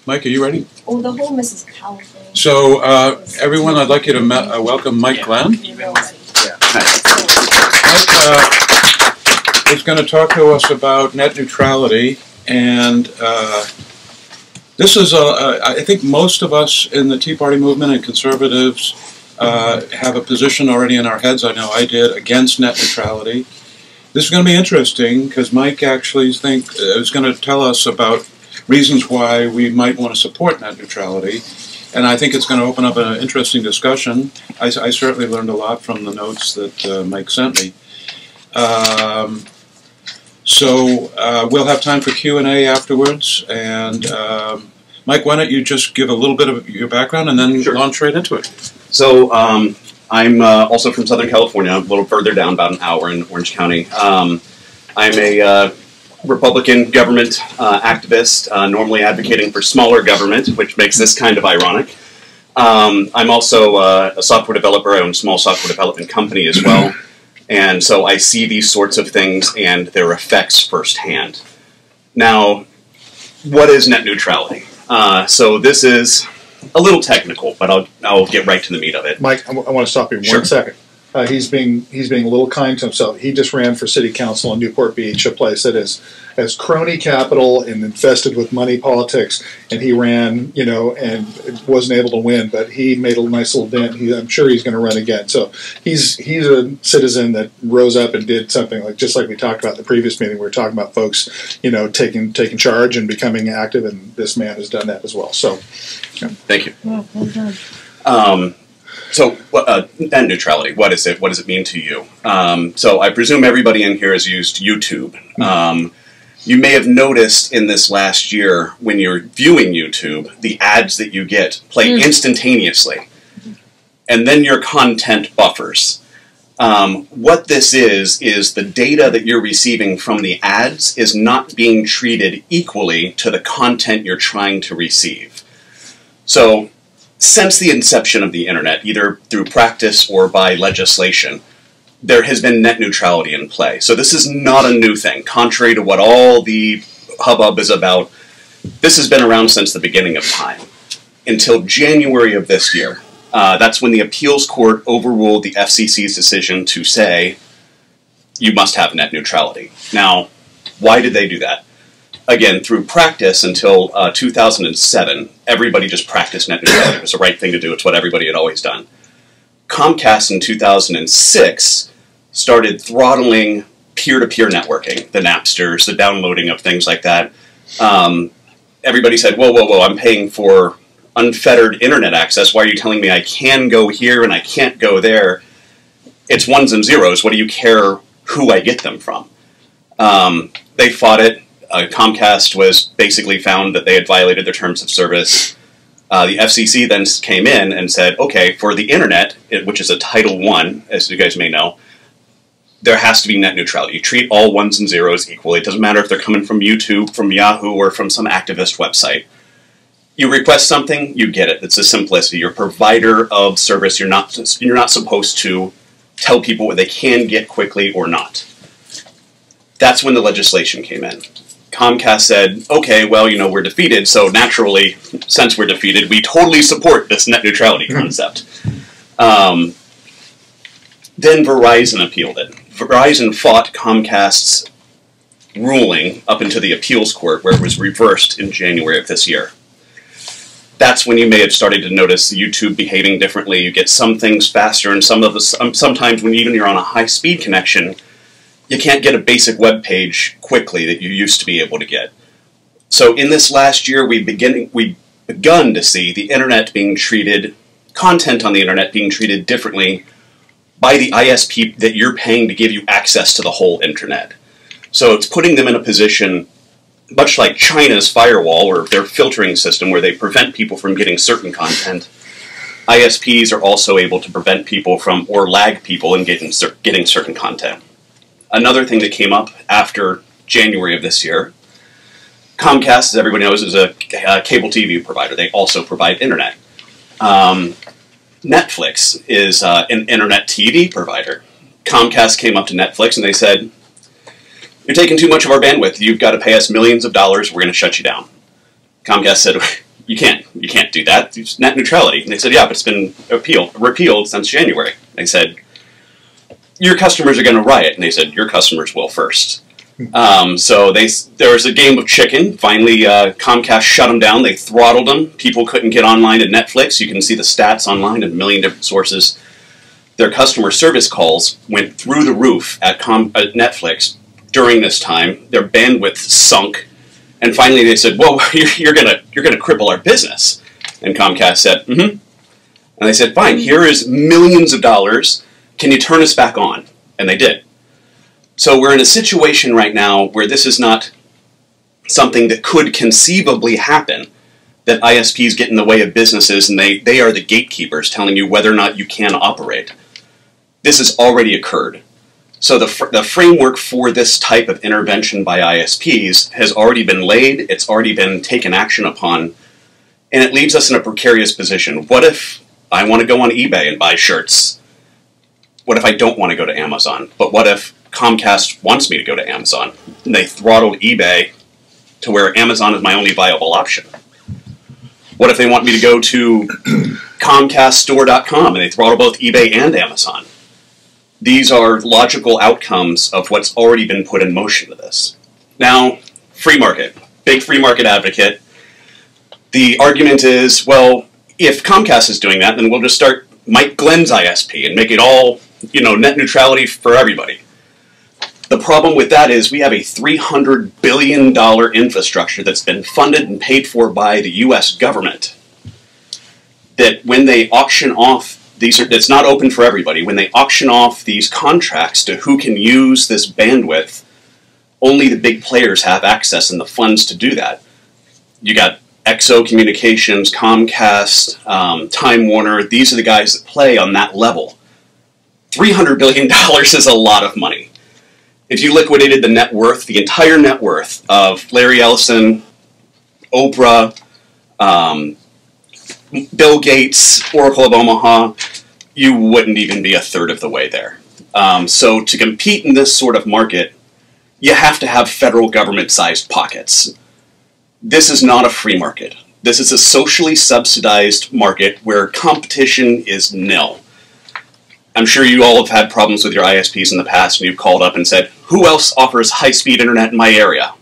Mike, are you ready? Oh, the whole Mrs. Powell thing. So, everyone, I'd like you to welcome Mike Glenn. Mike is going to talk to us about net neutrality, and this is, I think most of us in the Tea Party movement and conservatives have a position already in our heads, I know I did, against net neutrality. This is going to be interesting because Mike actually is going to tell us about reasons why we might want to support net neutrality, and I think it's going to open up an interesting discussion. I certainly learned a lot from the notes that Mike sent me. So we'll have time for Q&A afterwards, and Mike, why don't you just give a little bit of your background and then launch right into it. So I'm also from Southern California, a little further down, about an hour in Orange County. I'm a Republican government activist, normally advocating for smaller government, which makes this kind of ironic. I'm also a software developer. I own a small software development company as well. And so I see these sorts of things and their effects firsthand. Now, what is net neutrality? So this is a little technical, but I'll get right to the meat of it. Mike, I want to stop you 1 second. He's being a little kind to himself. He just ran for city council in Newport Beach, a place that is as crony capital and infested with money politics. And he ran, and wasn't able to win, but he made a nice little dent. I'm sure he's going to run again. So he's a citizen that rose up and did something just like we talked about in the previous meeting. We were talking about folks, taking charge and becoming active, and this man has done that as well. So, thank you. Yeah, well done. So, net neutrality, what is it? What does it mean to you? So I presume everybody in here has used YouTube. You may have noticed in this last year, when you're viewing YouTube, the ads that you get play instantaneously. And then your content buffers. What this is the data that you're receiving from the ads is not being treated equally to the content you're trying to receive. So, since the inception of the internet, either through practice or by legislation, there has been net neutrality in play. So this is not a new thing. Contrary to what all the hubbub is about, this has been around since the beginning of time. Until January of this year. That's when the appeals court overruled the FCC's decision to say, you must have net neutrality. Now, why did they do that? Again, through practice until 2007, everybody just practiced net neutrality. It was the right thing to do. It's what everybody had always done. Comcast in 2006 started throttling peer-to-peer networking, the Napsters, the downloading of things like that. Everybody said, whoa, whoa, whoa, I'm paying for unfettered internet access. Why are you telling me I can go here and I can't go there? It's ones and zeros. What do you care who I get them from? They fought it. Comcast was basically found that they had violated their terms of service. The FCC then came in and said, okay, for the internet, which is a Title I, as you guys may know, there has to be net neutrality. You treat all ones and zeros equally. It doesn't matter if they're coming from YouTube, from Yahoo, or from some activist website. You request something, you get it. It's the simplicity. You're a provider of service. You're not supposed to tell people what they can get quickly or not. That's when the legislation came in. Comcast said, okay, well, we're defeated, so naturally, since we're defeated, we totally support this net neutrality concept. Then Verizon appealed it. Verizon fought Comcast's ruling up into the appeals court, where it was reversed in January of this year. That's when you may have started to notice YouTube behaving differently. You get some things faster, and sometimes when even you're on a high-speed connection, you can't get a basic web page quickly that you used to be able to get. So in this last year, we've begun to see the internet being treated, content on the internet being treated differently by the ISP that you're paying to give you access to the whole internet. So it's putting them in a position, much like China's firewall or their filtering system, where they prevent people from getting certain content. ISPs are also able to prevent people from, or lag people in getting certain content. Another thing that came up after January of this year, Comcast, as everybody knows, is a cable TV provider. They also provide internet. Netflix is an internet TV provider. Comcast came up to Netflix and they said, you're taking too much of our bandwidth. You've got to pay us millions of dollars. We're going to shut you down. Comcast said, you can't do that. It's net neutrality. And they said, yeah, but it's been repealed since January. They said, your customers are going to riot. And they said, your customers will first. So there was a game of chicken. Finally, Comcast shut them down. They throttled them. People couldn't get online to Netflix. You can see the stats online in a million different sources. Their customer service calls went through the roof at Netflix during this time. Their bandwidth sunk. And finally they said, well, you're gonna cripple our business. And Comcast said, mm-hmm. And they said, fine, here is millions of dollars. Can you turn us back on? And they did. So we're in a situation right now where this is not something that could conceivably happen, that ISPs get in the way of businesses and they are the gatekeepers telling you whether or not you can operate. This has already occurred. So the framework for this type of intervention by ISPs has already been laid, it's already been taken action upon, and it leaves us in a precarious position. What if I want to go on eBay and buy shirts? What if I don't want to go to Amazon? But what if Comcast wants me to go to Amazon, and they throttled eBay to where Amazon is my only viable option? What if they want me to go to ComcastStore.com and they throttle both eBay and Amazon? These are logical outcomes of what's already been put in motion to this. Now, free market. Big free market advocate. The argument is, well, if Comcast is doing that, then we'll just start Mike Glenn's ISP and make it all, net neutrality for everybody. The problem with that is we have a $300 billion infrastructure that's been funded and paid for by the U.S. government, that when they auction off, it's not open for everybody, when they auction off these contracts to who can use this bandwidth, only the big players have access and the funds to do that. You got XO Communications, Comcast, Time Warner. These are the guys that play on that level. $300 billion is a lot of money. If you liquidated the net worth, the entire net worth of Larry Ellison, Oprah, Bill Gates, Oracle of Omaha, you wouldn't even be a third of the way there. So to compete in this sort of market, you have to have federal government-sized pockets. This is not a free market. This is a socially subsidized market where competition is nil. I'm sure you all have had problems with your ISPs in the past and you've called up and said, who else offers high-speed internet in my area?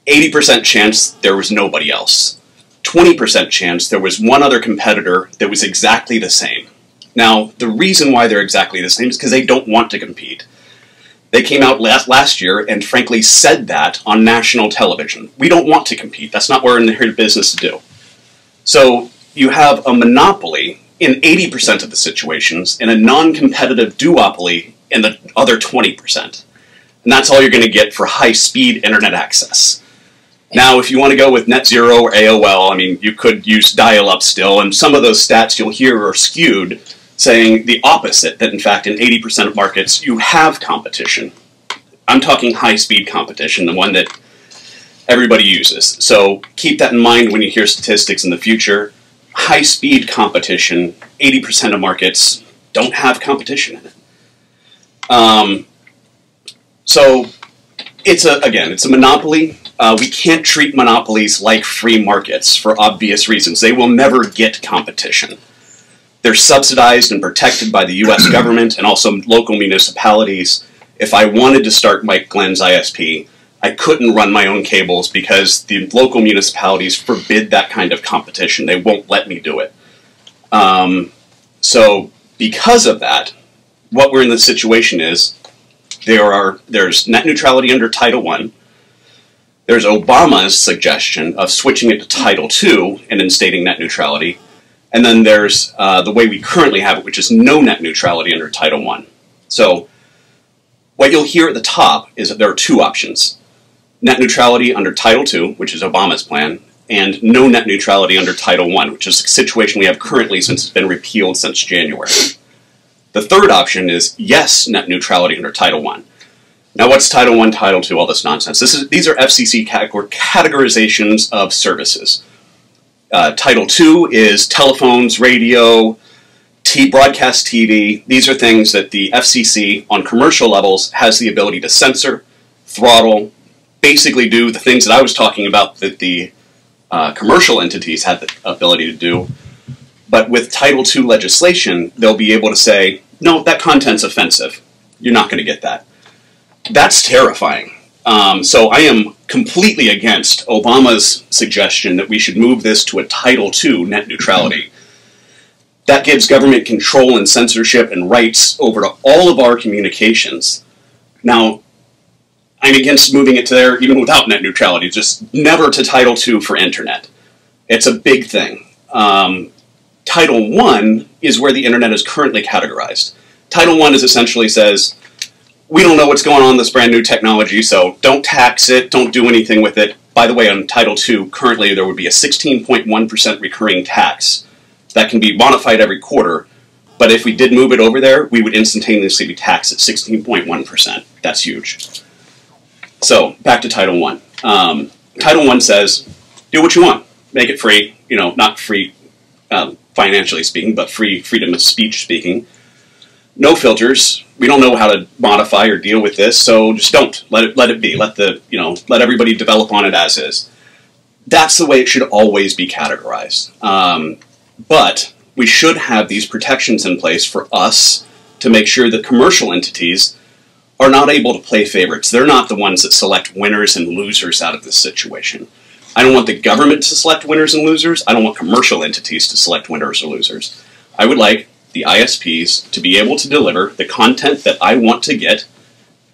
80% chance there was nobody else. 20% chance there was one other competitor that was exactly the same. Now, the reason why they're exactly the same is because they don't want to compete. They came out last year and frankly said that on national television. We don't want to compete. That's not what we're in here business to do. So you have a monopoly in 80% of the situations and a non-competitive duopoly in the other 20%. And that's all you're going to get for high-speed internet access. Now, if you want to go with Net Zero or AOL, you could use dial-up still, and some of those stats you'll hear are skewed, saying the opposite, that in fact in 80% of markets you have competition. I'm talking high-speed competition, the one that everybody uses. So keep that in mind when you hear statistics in the future. High-speed competition, 80% of markets don't have competition in it. So it's a monopoly. We can't treat monopolies like free markets for obvious reasons. They will never get competition. They're subsidized and protected by the U.S. government and also local municipalities. If I wanted to start Mike Glenn's ISP, I couldn't run my own cables because the local municipalities forbid that kind of competition. They won't let me do it. So because of that, what we're in the situation is there's net neutrality under Title I. There's Obama's suggestion of switching it to Title II and instating net neutrality. And then there's the way we currently have it, which is no net neutrality under Title I. So what you'll hear at the top is that there are two options. Net neutrality under Title II, which is Obama's plan, and no net neutrality under Title I, which is the situation we have currently since it's been repealed since January. The third option is yes, net neutrality under Title I. Now, what's Title I, Title II, all this nonsense? These are FCC categorizations of services. Title II is telephones, radio, broadcast TV. These are things that the FCC, on commercial levels, has the ability to censor, throttle, basically do the things that I was talking about that the commercial entities have the ability to do. But with Title II legislation, they'll be able to say, no, that content's offensive. You're not going to get that. That's terrifying. So I am completely against Obama's suggestion that we should move this to a Title II net neutrality. That gives government control and censorship and rights over to all of our communications. Now, I'm against moving it to there even without net neutrality, just never to Title II for internet. It's a big thing. Title I is where the internet is currently categorized. Title I is essentially says, we don't know what's going on in this brand new technology, so don't tax it, don't do anything with it. By the way, on Title II, currently there would be a 16.1% recurring tax that can be modified every quarter, but if we did move it over there, we would instantaneously be taxed at 16.1%. That's huge. So, back to Title I. Title I says, do what you want. Make it free, you know, not free financially speaking, but freedom of speech speaking. No filters. We don't know how to modify or deal with this, so just don't. Let it be. Let everybody develop on it as is. That's the way it should always be categorized. But we should have these protections in place for us to make sure that commercial entities are not able to play favorites. They're not the ones that select winners and losers out of this situation. I don't want the government to select winners and losers. I don't want commercial entities to select winners or losers. I would like the ISPs to be able to deliver the content that I want to get,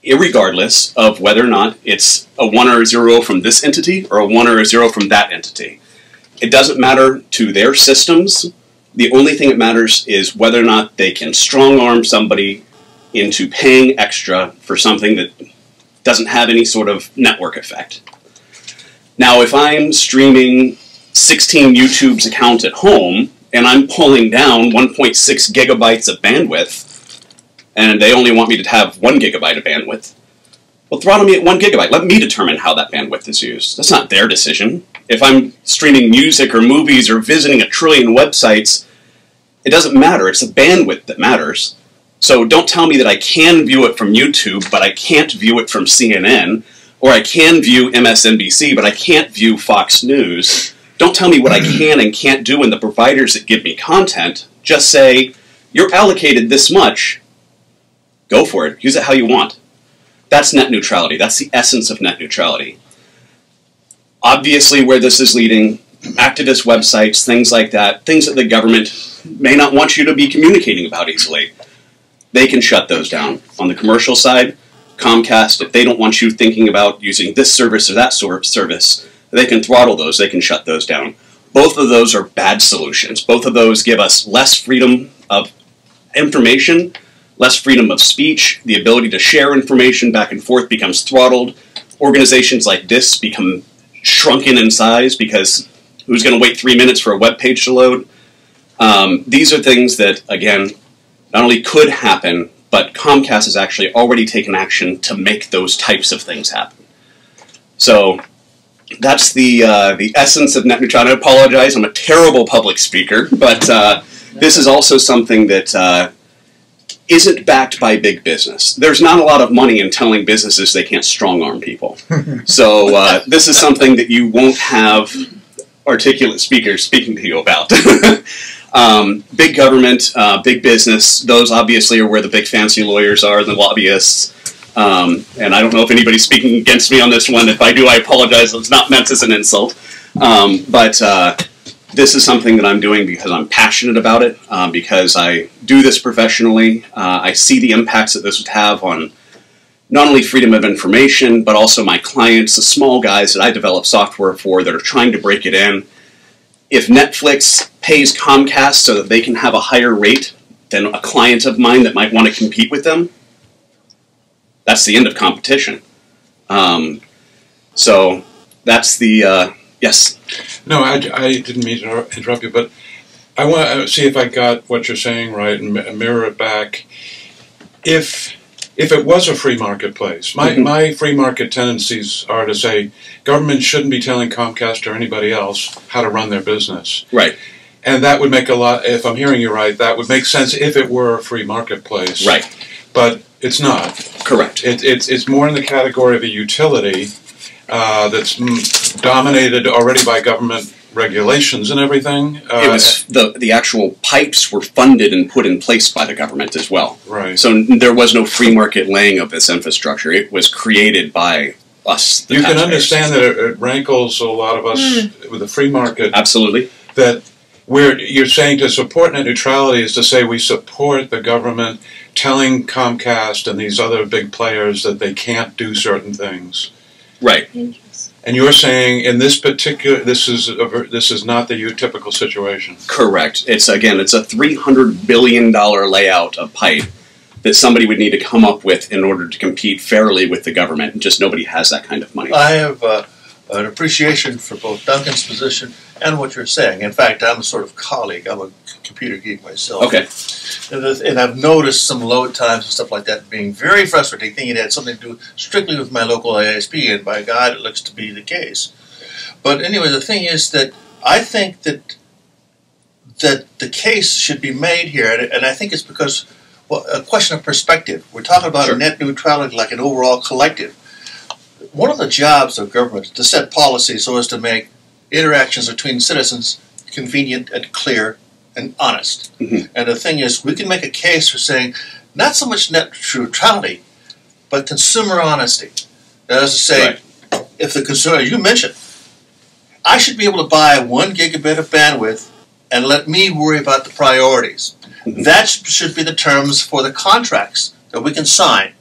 irregardless of whether or not it's a 1 or a 0 from this entity or a 1 or a 0 from that entity. It doesn't matter to their systems. The only thing that matters is whether or not they can strong-arm somebody into paying extra for something that doesn't have any sort of network effect. Now, if I'm streaming 16 YouTube's account at home, and I'm pulling down 1.6 gigabytes of bandwidth, and they only want me to have 1 gigabyte of bandwidth, well, throttle me at 1 gigabyte. Let me determine how that bandwidth is used. That's not their decision. If I'm streaming music or movies or visiting 1 trillion websites, it doesn't matter. It's the bandwidth that matters. So don't tell me that I can view it from YouTube, but I can't view it from CNN, or I can view MSNBC, but I can't view Fox News. Don't tell me what I can and can't do in the providers that give me content. Just say, you're allocated this much. Go for it. Use it how you want. That's net neutrality. That's the essence of net neutrality. Obviously, where this is leading, activist websites, things like that, things that the government may not want you to be communicating about easily, they can shut those down. On the commercial side, Comcast, if they don't want you thinking about using this service or that service, they can throttle those, they can shut those down. Both of those are bad solutions. Both of those give us less freedom of information, less freedom of speech, the ability to share information back and forth becomes throttled. Organizations like this become shrunken in size because who's going to wait 3 minutes for a web page to load? These are things that, again, not only could happen, but Comcast has actually already taken action to make those types of things happen. So that's the essence of net neutrality. I apologize, I'm a terrible public speaker, but this is also something that isn't backed by big business. There's not a lot of money in telling businesses they can't strong-arm people. So this is something that you won't have articulate speakers speaking to you about. Big government, big business, those obviously are where the big fancy lawyers are, the lobbyists. And I don't know if anybody's speaking against me on this one. If I do, I apologize. It's not meant as an insult. But this is something that I'm doing because I'm passionate about it, because I do this professionally. I see the impacts that this would have on not only freedom of information, but also my clients, the small guys that I develop software for that are trying to break it in. If Netflix pays Comcast so that they can have a higher rate than a client of mine that might want to compete with them, that's the end of competition. So that's the, yes? No, I didn't mean to interrupt you, but I want to see if I got what you're saying right and mirror it back. If it was a free marketplace, my free market tendencies are to say government shouldn't be telling Comcast or anybody else how to run their business. Right. And that would make a lot, if I'm hearing you right, that would make sense if it were a free marketplace. Right. But it's not. Correct. It's more in the category of a utility. that's dominated already by government regulations and everything. It was the actual pipes were funded and put in place by the government as well. Right. So there was no free market laying of this infrastructure. It was created by us. You can understand that it rankles a lot of us with the free market. Absolutely. That you're saying to support net neutrality is to say we support the government telling Comcast and these other big players that they can't do certain things. Right. And you're saying in this particular, this is not the typical situation. Correct. It's a $300 billion layout of pipe that somebody would need to come up with in order to compete fairly with the government, and just nobody has that kind of money. I have an appreciation for both Duncan's position and what you're saying. In fact, I'm a sort of colleague. I'm a computer geek myself. Okay. And I've noticed some load times and stuff like that being very frustrating, thinking it had something to do strictly with my local ISP, and by God, it looks to be the case. But anyway, the thing is that I think that the case should be made here, and I think it's because, well, a question of perspective. We're talking about Sure. net neutrality like an overall collective. One of the jobs of government is to set policy so as to make interactions between citizens convenient and clear and honest. Mm-hmm. And the thing is, we can make a case for saying not so much net neutrality, but consumer honesty. That is to say, Right. if the consumer, you mentioned, I should be able to buy 1 gigabit of bandwidth and let me worry about the priorities. Mm-hmm. That should be the terms for the contracts that we can sign,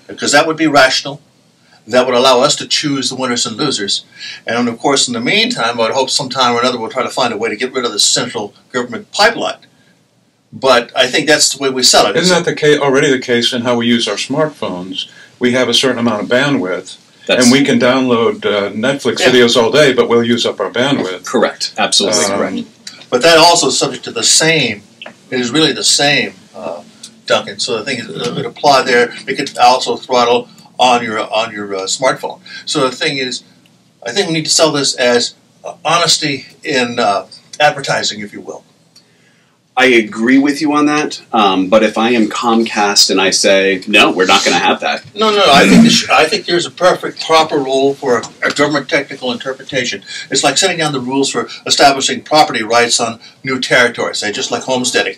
because that would be rational. That would allow us to choose the winners and losers. And of course, in the meantime, I would hope sometime or another we'll try to find a way to get rid of the central government pipeline. But I think that's the way we sell it. Isn't that already the case in how we use our smartphones? We have a certain amount of bandwidth, and we can download Netflix videos all day, but we'll use up our bandwidth. Correct. Absolutely correct. But that also is subject to the same. It is really the same, Duncan. So the thing is, it would apply there. It could also throttle on your smartphone. So the thing is, I think we need to sell this as honesty in advertising, if you will. I agree with you on that, but if I am Comcast and I say, no, we're not going to have that. No, I think there's a perfect, proper rule for a government technical interpretation. It's like setting down the rules for establishing property rights on new territories, say, just like homesteading.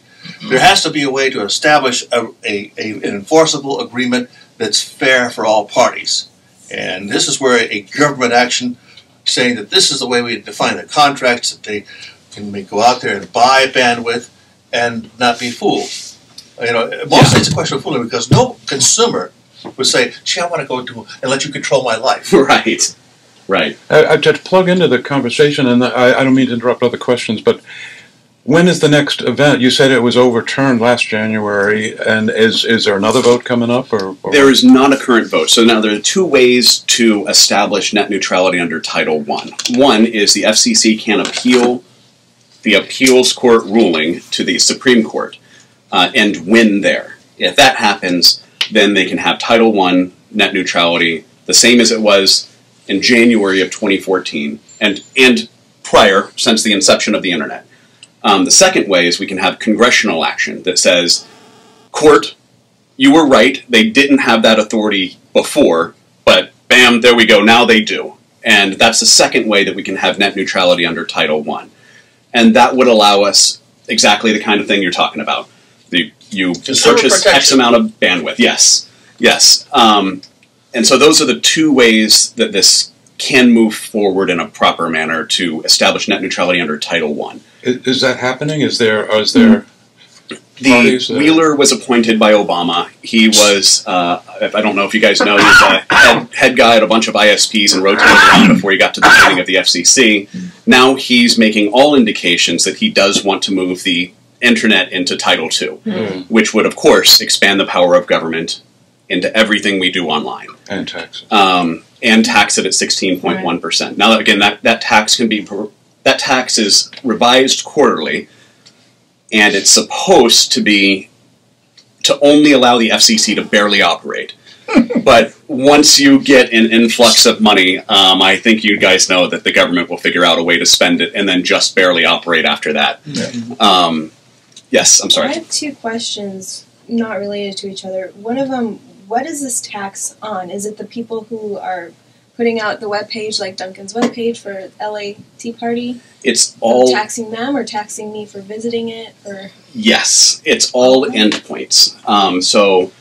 There has to be a way to establish an enforceable agreement that's fair for all parties. And this is where a government action saying that this is the way we define the contracts, that they can go out there and buy bandwidth and not be fooled. Mostly it's a question of fooling, because no consumer would say, gee, I want to go to and let you control my life. Right. Right. To plug into the conversation, and I don't mean to interrupt other questions, but when is the next event? You said it was overturned last January, and is there another vote coming up? Or There is not a current vote. So now there are two ways to establish net neutrality under Title I. One is the FCC can appeal the appeals court ruling to the Supreme Court and win there. If that happens, then they can have Title I net neutrality the same as it was in January of 2014 and prior, since the inception of the Internet. The second way is we can have congressional action that says, court, you were right, they didn't have that authority before, but bam, there we go, now they do. And that's the second way that we can have net neutrality under Title I. And that would allow us exactly the kind of thing you're talking about. You purchase X amount of bandwidth. Yes. Yes. And so those are the two ways that this can move forward in a proper manner to establish net neutrality under Title I. Is that happening? Is there parties? Wheeler was appointed by Obama. He was, I don't know if you guys know, he's a head guy at a bunch of ISPs and rotated around before he got to the beginning of the FCC. Now he's making all indications that he does want to move the Internet into Title II, which would, of course, expand the power of government into everything we do online. And tax. And tax it at 16.1%. Now, again, that tax is revised quarterly, and it's supposed to only allow the FCC to barely operate. But once you get an influx of money, I think you guys know that the government will figure out a way to spend it and then just barely operate after that. Yeah. Yes, I'm sorry. I have two questions not related to each other. One of them, what is this tax on? Is it the people who are putting out the webpage, like Duncan's webpage for LA Tea Party? It's all Taxing them or taxing me for visiting it? Or yes, it's all endpoints. So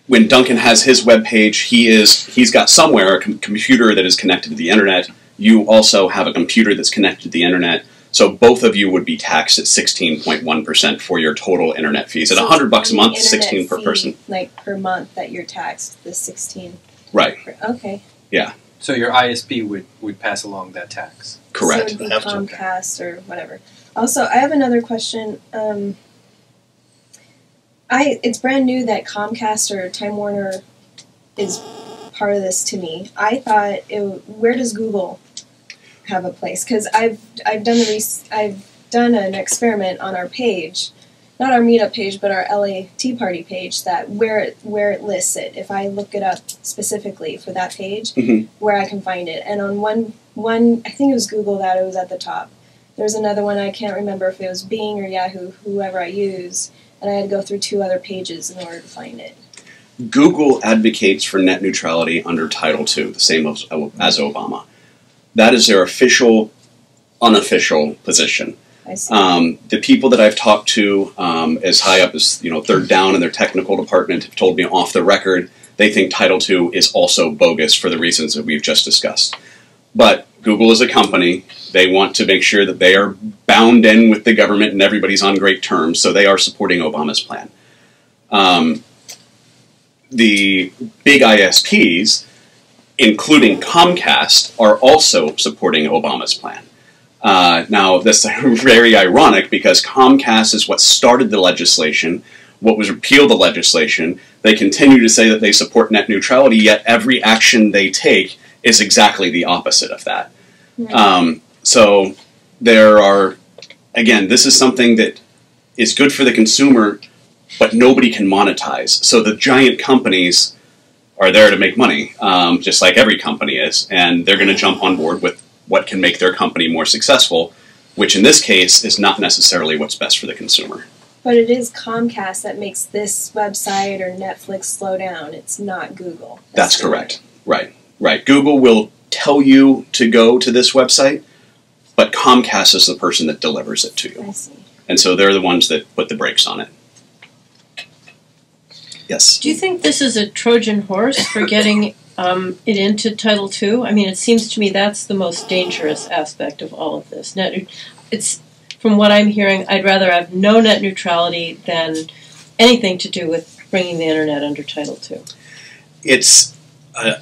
when Duncan has his webpage, he's got somewhere a computer that is connected to the internet. You also have a computer that's connected to the internet. So both of you would be taxed at 16.1% for your total internet fees. At $100 a month, 16 per person. Like per month that you're taxed, the 16. Right. Okay. Yeah. So your ISP would pass along that tax. Correct. So it would be Comcast or whatever. Also, I have another question. It's brand new that Comcast or Time Warner is part of this to me. I thought, where does Google have a place? Because I've done an experiment on our page, not our meetup page, but our LA Tea Party page, that where it lists it. If I look it up specifically for that page, where I can find it. And on one, I think it was Google that it was at the top. There's another one, I can't remember if it was Bing or Yahoo, whoever I use, and I had to go through 2 other pages in order to find it. Google advocates for net neutrality under Title II, the same as Obama. That is their official, unofficial position. I see. The people that I've talked to, as high up as third down in their technical department, have told me off the record they think Title II is also bogus for the reasons that we've just discussed. But Google is a company. They want to make sure that they are bound in with the government and everybody's on great terms, so they are supporting Obama's plan. The big ISPs, including Comcast, are also supporting Obama's plan. Now, that's very ironic because Comcast is what started the legislation, what was repealed the legislation. They continue to say that they support net neutrality, yet every action they take is exactly the opposite of that. So there are, again, this is something that is good for the consumer, but nobody can monetize. So the giant companies are there to make money, just like every company is, and they're going to jump on board with what can make their company more successful, which in this case is not necessarily what's best for the consumer. But it is Comcast that makes this website or Netflix slow down. It's not Google. That's correct. Right. Google will tell you to go to this website, but Comcast is the person that delivers it to you. I see. And so they're the ones that put the brakes on it. Yes? Do you think this is a Trojan horse for getting it into Title II? I mean, it seems to me that's the most dangerous aspect of all of this. It's from what I'm hearing, I'd rather have no net neutrality than anything to do with bringing the internet under Title II. It's,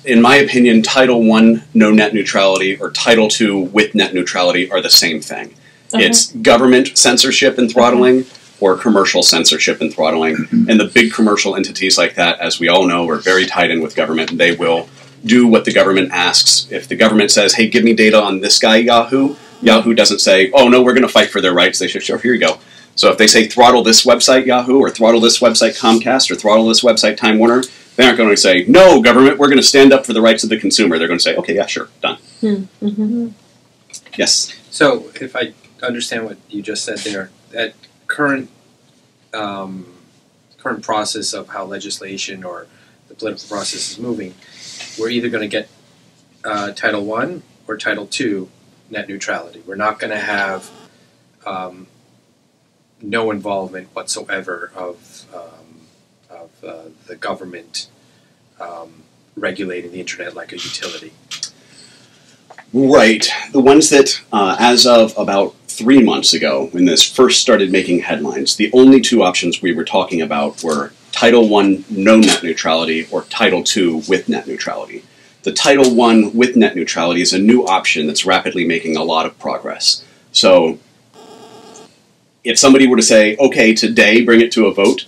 in my opinion, Title I, no net neutrality, or Title II with net neutrality are the same thing. It's government censorship and throttling, or commercial censorship and throttling. And the big commercial entities like that, as we all know, are very tied in with government, and they will do what the government asks. If the government says, hey, give me data on this guy, Yahoo, Yahoo doesn't say, oh, no, we're going to fight for their rights. They say, sure, here you go. So if they say throttle this website, Yahoo, or throttle this website, Comcast, or throttle this website, Time Warner, they aren't going to say, no, government, we're going to stand up for the rights of the consumer. They're going to say, okay, yeah, sure, done. Yes? So if I understand what you just said there, that current process of how legislation or the political process is moving, we're either going to get Title I or Title II net neutrality. We're not going to have no involvement whatsoever of the government regulating the internet like a utility. Right. The ones that, as of about 3 months ago, when this first started making headlines, the only 2 options we were talking about were Title I, no net neutrality, or Title II with net neutrality. The Title I with net neutrality is a new option that's rapidly making a lot of progress. So, if somebody were to say, okay, today, bring it to a vote,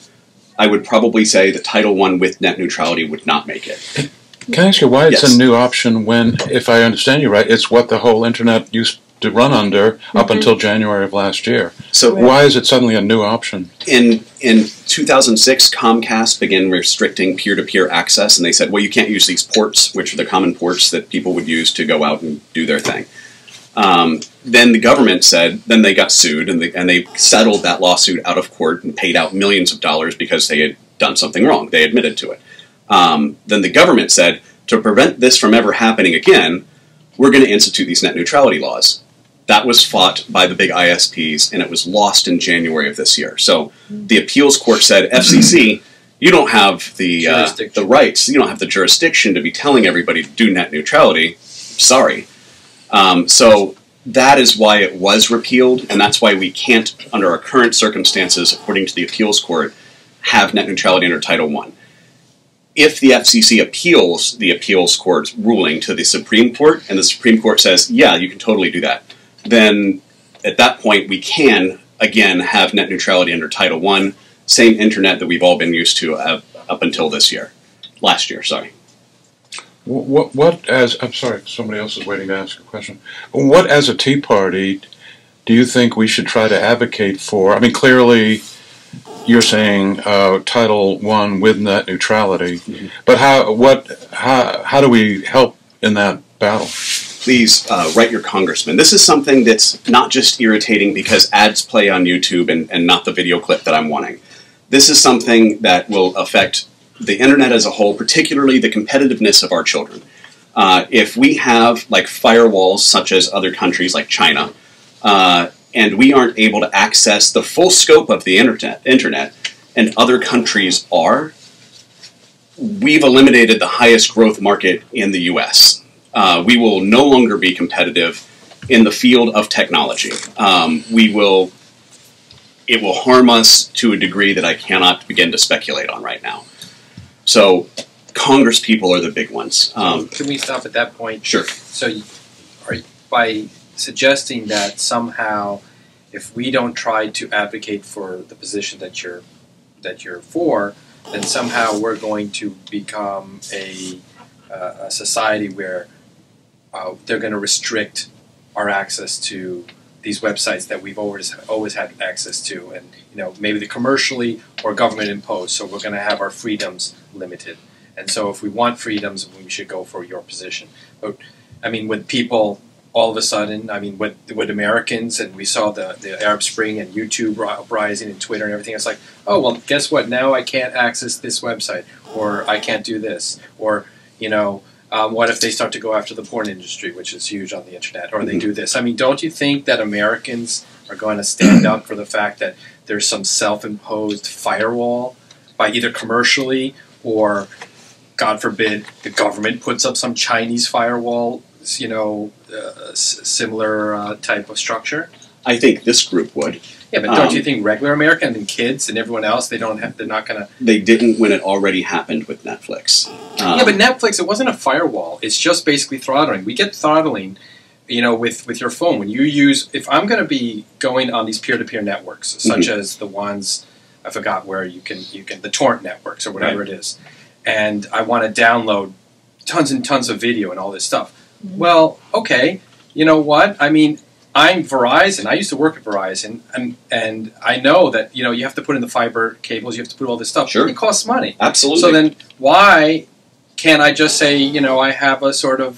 I would probably say that Title I with net neutrality would not make it. Can I ask you why it's Yes. a new option when, if I understand you right, it's what the whole internet used to run under up until January of last year? So Why is it suddenly a new option? in 2006, Comcast began restricting peer-to-peer access, and they said, well, you can't use these ports, which are the common ports that people would use to go out and do their thing. Then the government said, then they got sued, and they settled that lawsuit out of court and paid out millions of dollars because they had done something wrong. They admitted to it. Then the government said, To prevent this from ever happening again, we're going to institute these net neutrality laws. That was fought by the big ISPs, and it was lost in January of this year. So the appeals court said, FCC, you don't have the rights, you don't have the jurisdiction to be telling everybody to do net neutrality. Sorry. So that is why it was repealed, and that's why we can't, under our current circumstances, according to the appeals court, have net neutrality under Title I. If the FCC appeals the appeals court's ruling to the Supreme Court, and the Supreme Court says, yeah, you can totally do that, then at that point we can, again, have net neutrality under Title I, same internet that we've all been used to up until last year, sorry. I'm sorry, somebody else is waiting to ask a question. What, as a Tea Party, do you think we should try to advocate for? I mean, clearly, you're saying Title I with net neutrality, but how do we help in that battle? Please write your congressman. This is something that's not just irritating because ads play on YouTube and not the video clip that I'm wanting. This is something that will affect the internet as a whole, particularly the competitiveness of our children. If we have like firewalls such as other countries like China, and we aren't able to access the full scope of the internet, and other countries are, we've eliminated the highest growth market in the US. We will no longer be competitive in the field of technology. It will harm us to a degree that I cannot begin to speculate on right now. So, Congress people are the big ones. Can we stop at that point? Sure. So, by suggesting that somehow, if we don't try to advocate for the position that you're for, then somehow we're going to become a society where they're going to restrict our access to these websites that we've always had access to, and maybe the commercially or government imposed. So we're going to have our freedoms limited. And so if we want freedoms, we should go for your position. But I mean, with people all of a sudden, I mean, with Americans, and we saw the Arab Spring and YouTube rising and Twitter and everything, it's like, oh, well, guess what? Now I can't access this website, or I can't do this, or, what if they start to go after the porn industry, which is huge on the internet, or they do this? I mean, don't you think that Americans are going to stand up for the fact that there's some self-imposed firewall by either commercially or, God forbid, the government puts up some Chinese firewall, similar type of structure? I think this group would. Yeah, but don't you think regular Americans and kids and everyone else, they're not going to... They didn't when it already happened with Netflix. Yeah, but Netflix, it wasn't a firewall. It's just basically throttling. We get throttling, with your phone. When you use... If I'm going to be going on these peer-to-peer networks, such as the ones, I forgot where you can the torrent networks or whatever it is, and I want to download tons and tons of video and all this stuff. Well, okay, you know what? I mean, I'm Verizon. I used to work at Verizon, and I know that you have to put in the fiber cables, you have to put all this stuff. Sure. It costs money. Absolutely. So then why can't I just say, I have a sort of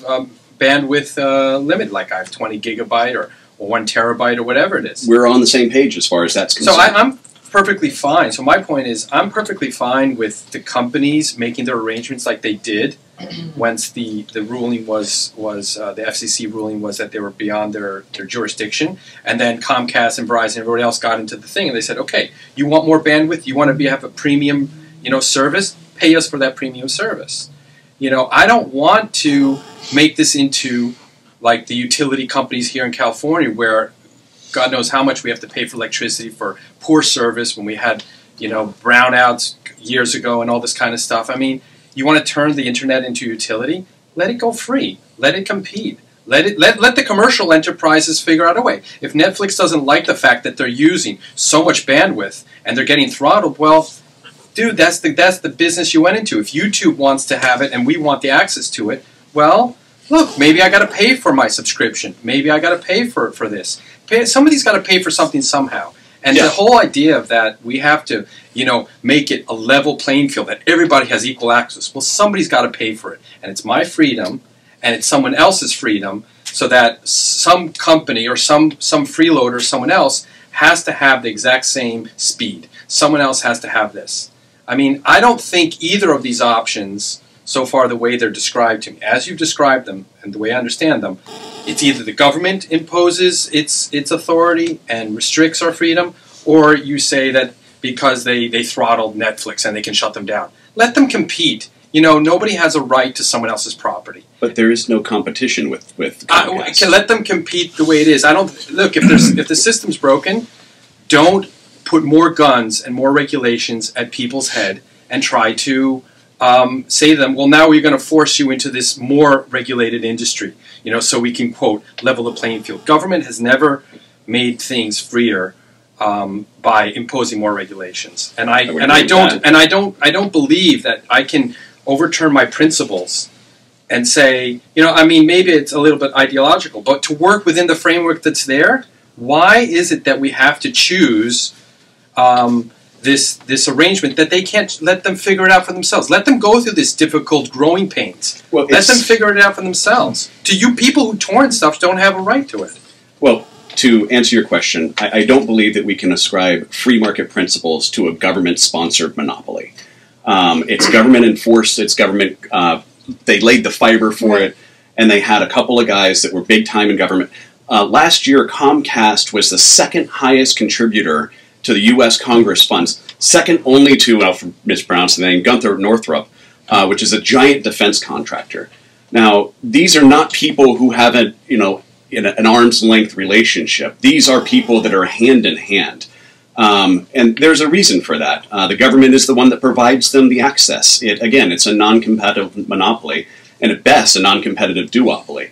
bandwidth limit, like I have 20 gigabyte or 1 terabyte or whatever it is? We're on the same page as far as that's concerned. So I'm perfectly fine. So my point is, I'm perfectly fine with the companies making their arrangements like they did once the ruling was the FCC ruling was that they were beyond their jurisdiction, and then Comcast and Verizon and everybody else got into the thing, and they said, okay, you want more bandwidth, you want to have a premium service, pay us for that premium service. I don't want to make this into like the utility companies here in California where God knows how much we have to pay for electricity for poor service when we had, brownouts years ago and all this kind of stuff. I mean, you want to turn the internet into utility? Let it go free. Let it compete. Let the commercial enterprises figure out a way. If Netflix doesn't like the fact that they're using so much bandwidth and they're getting throttled, well, dude, that's the business you went into. If YouTube wants to have it and we want the access to it, well, look, maybe I got to pay for my subscription. Maybe I got to pay for this. Somebody's got to pay for something somehow. And the whole idea of that, we have to, make it a level playing field, that everybody has equal access. Well, somebody's got to pay for it. And it's my freedom, and it's someone else's freedom, so that some company or some freeloader, someone else, has to have the exact same speed. Someone else has to have this. I mean, I don't think either of these options so far the way they're described to me, as you've described them and the way I understand them, it's either the government imposes its authority and restricts our freedom, or you say that because they throttled Netflix and they can shut them down. Let them compete. You know, nobody has a right to someone else's property. But there is no competition with Comcast. Let them compete the way it is. I don't look if the system's broken, don't put more guns and more regulations at people's head and try to say to them, well, now we're going to force you into this more regulated industry, you know, so we can, quote, level the playing field. Government has never made things freer by imposing more regulations, and I don't believe that I can overturn my principles and say, you know, I mean, maybe it's a little bit ideological, but to work within the framework that's there, why is it that we have to choose this arrangement that they can't let them figure it out for themselves? Let them go through this difficult growing pains. Well, let them figure it out for themselves. To you people who torrent stuff don't have a right to it. Well, to answer your question, I don't believe that we can ascribe free market principles to a government-sponsored monopoly. It's government enforced. It's government. They laid the fiber for it, and they had a couple of guys that were big time in government. Last year, Comcast was the second highest contributor to the U.S. Congress funds, second only to, for mispronounce the name, Gunther Northrop, which is a giant defense contractor. Now, these are not people who have an arm's length relationship. These are people that are hand in hand. And there's a reason for that. The government is the one that provides them the access. It's a non-competitive monopoly, and at best, a non-competitive duopoly.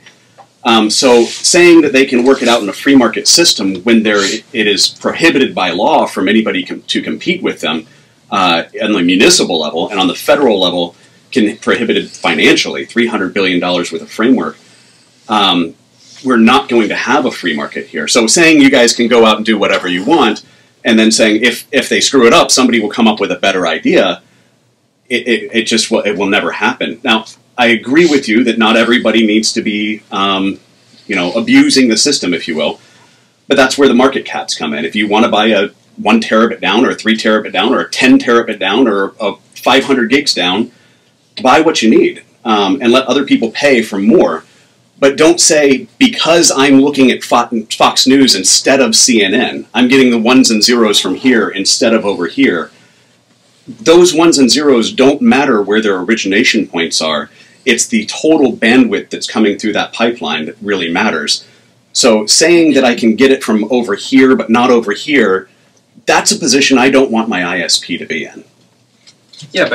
So saying that they can work it out in a free market system when it is prohibited by law from anybody to compete with them on the municipal level and on the federal level can prohibit it financially, $300 billion worth of framework, we're not going to have a free market here. So saying you guys can go out and do whatever you want, and then saying if they screw it up, somebody will come up with a better idea, it will never happen. Now, I agree with you that not everybody needs to be, abusing the system, if you will, but that's where the market caps come in. If you want to buy a 1 terabit down, or a 3 terabit down, or a 10 terabit down, or a 500 gigs down, buy what you need, and let other people pay for more. But don't say, because I'm looking at Fox News instead of CNN, I'm getting the ones and zeros from here instead of over here. Those ones and zeros don't matter where their origination points are. It's the total bandwidth that's coming through that pipeline that really matters. So saying that I can get it from over here but not over here, that's a position I don't want my ISP to be in. Yeah,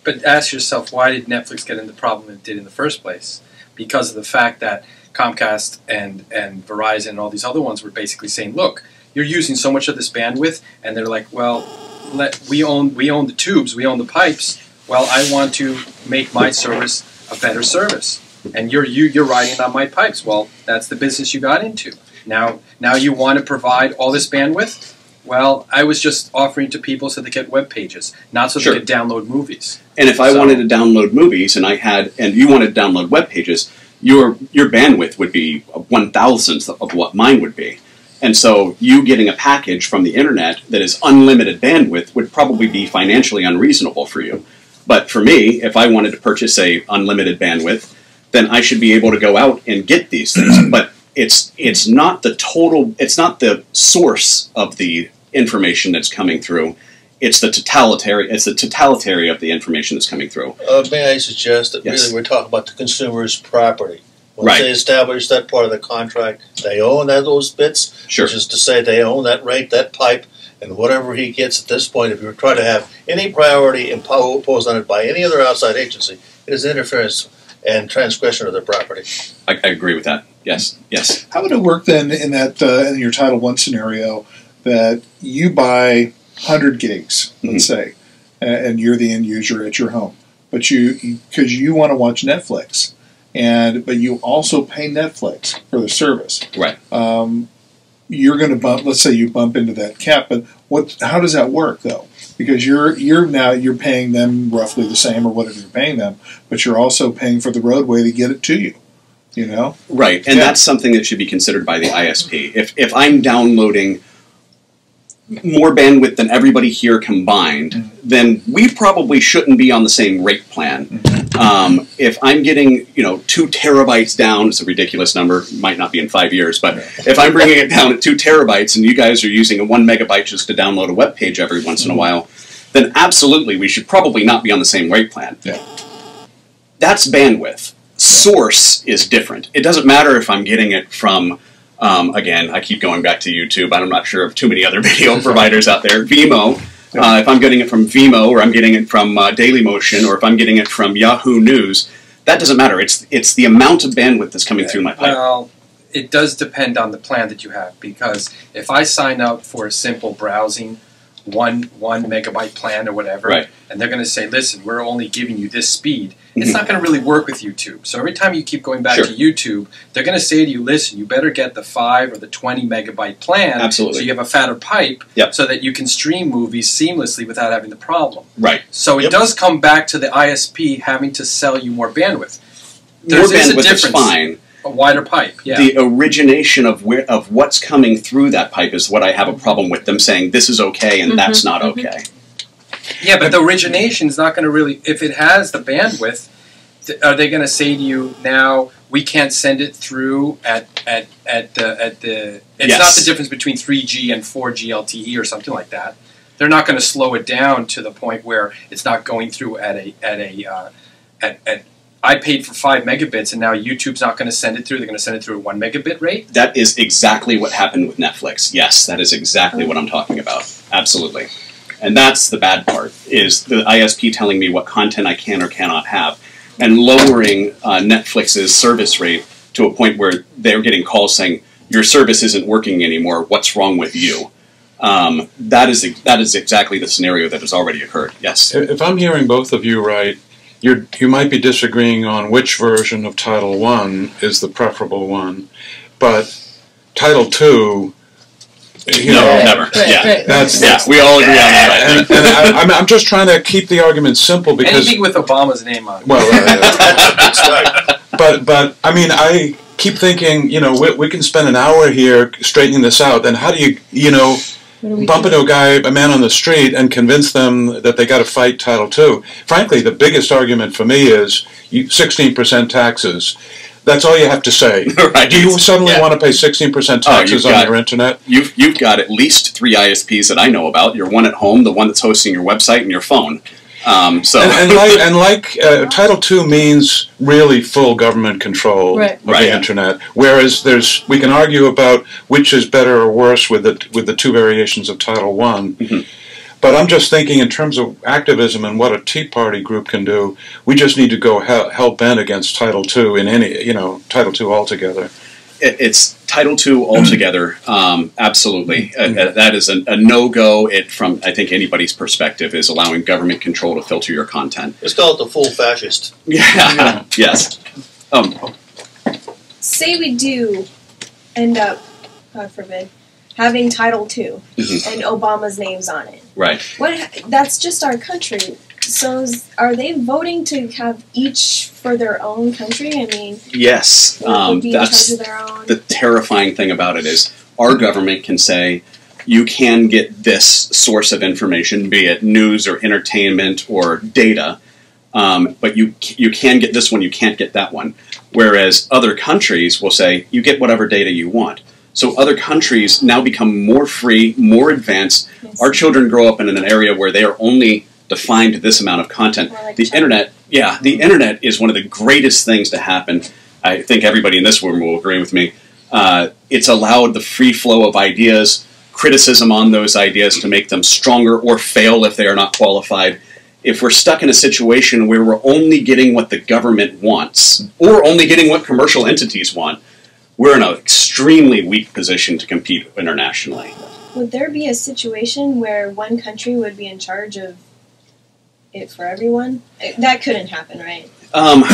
but ask yourself, why did Netflix get in the problem it did in the first place? Because of the fact that Comcast and Verizon and all these other ones were basically saying, look, you're using so much of this bandwidth, and they're like, well, we own the tubes, we own the pipes. Well, I want to make my service a better service, and you're riding on my pipes. Well, that's the business you got into. Now you want to provide all this bandwidth. Well, I was just offering to people so they get web pages, not so they could download movies. And if I wanted to download movies, and you wanted to download web pages, your bandwidth would be 1,000th of what mine would be. And so you getting a package from the internet that is unlimited bandwidth would probably be financially unreasonable for you. But for me, if I wanted to purchase a unlimited bandwidth, then I should be able to go out and get these things. But it's not the source of the information that's coming through. It's the totality of the information that's coming through. May I suggest that really we're talking about the consumer's property. Once they establish that part of the contract, they own those bits, which is to say they own that rate, that pipe, and whatever he gets at this point, if you try to have any priority imposed on it by any other outside agency, it is interference and transgression of their property. I agree with that. Yes. How would it work then in your Title I scenario that you buy 100 gigs, let's say, and you're the end user at your home, but because you want to watch Netflix, but you also pay Netflix for the service, right? You're going to let's say you bump into that cap, but how does that work though? Because you're paying them roughly the same or whatever you're paying them, but you're also paying for the roadway to get it to you. You know, right? And that's something that should be considered by the ISP. If I'm downloading more bandwidth than everybody here combined, then we probably shouldn't be on the same rate plan. If I'm getting 2 terabytes down, it's a ridiculous number, might not be in 5 years, but if I'm bringing it down at 2 terabytes and you guys are using a 1 megabyte just to download a web page every once in a while, then absolutely we should probably not be on the same rate plan. Yeah. That's bandwidth. Source is different. It doesn't matter if I'm getting it from, again, I keep going back to YouTube, I'm not sure of too many other video providers out there, Vimeo. If I'm getting it from Vimeo, or I'm getting it from Dailymotion, or if I'm getting it from Yahoo News, that doesn't matter. It's the amount of bandwidth that's coming through my pipe. Well, it does depend on the plan that you have, because if I sign up for a simple browsing, one megabyte plan or whatever, right. and they're going to say, listen, we're only giving you this speed, it's not going to really work with YouTube. So every time you keep going back to YouTube, they're going to say to you, listen, you better get the 5 or the 20 megabyte plan. Absolutely. So you have a fatter pipe so that you can stream movies seamlessly without having the problem. Right. So it does come back to the ISP having to sell you more bandwidth. More bandwidth is fine. A wider pipe, yeah. The origination of what's coming through that pipe is what I have a problem with, them saying this is okay and that's not okay. Yeah, but the origination is not going to really, if it has the bandwidth, are they going to say to you, now we can't send it through at the it's not the difference between 3G and 4G LTE or something like that. They're not going to slow it down to the point where it's not going through at I paid for 5 megabits and now YouTube's not going to send it through. They're going to send it through at 1 megabit rate? That is exactly what happened with Netflix. Yes, that is exactly what I'm talking about. Absolutely. And that's the bad part, is the ISP telling me what content I can or cannot have, and lowering Netflix's service rate to a point where they're getting calls saying, your service isn't working anymore, what's wrong with you? That is exactly the scenario that has already occurred, yes. If I'm hearing both of you right, you might be disagreeing on which version of Title I is the preferable one, but Title II, never. We all agree on that. And I'm just trying to keep the argument simple because anything with Obama's name on it. Well, but I mean, I keep thinking, we can spend an hour here straightening this out. Then how do you bump into a man on the street and convince them that they got to fight Title II? Frankly, the biggest argument for me is 16% taxes. That's all you have to say. Right. Do you suddenly want to pay 16% taxes on your internet? You've got at least 3 ISPs that I know about. Your one at home, the one that's hosting your website, and your phone. Title II means really full government control of the internet. Whereas we can argue about which is better or worse with the 2 variations of Title I. But I'm just thinking in terms of activism and what a Tea Party group can do, we just need to go hell bent against Title II in any, Title II altogether. It's Title II altogether, absolutely. That is a no-go. From, I think, anybody's perspective, is allowing government control to filter your content. Let's call it the full fascist. Yeah, yes. Say we do end up, God forbid, having Title II and Obama's name's on it. Right. That's just our country. So are they voting to have each for their own country? I mean, yes. Would be That's in charge of their own? the terrifying thing about it is our government can say, you can get this source of information, be it news or entertainment or data, but you can get this one, you can't get that one. Whereas other countries will say, you get whatever data you want. So other countries now become more free, more advanced. Our children grow up in an area where they are only defined to this amount of content. The internet is one of the greatest things to happen. I think everybody in this room will agree with me. It's allowed the free flow of ideas, criticism on those ideas to make them stronger or fail if they are not qualified. If we're stuck in a situation where we're only getting what the government wants, or only getting what commercial entities want, we're in an extremely weak position to compete internationally. Would there be a situation where one country would be in charge of it for everyone? That couldn't happen, right? Well,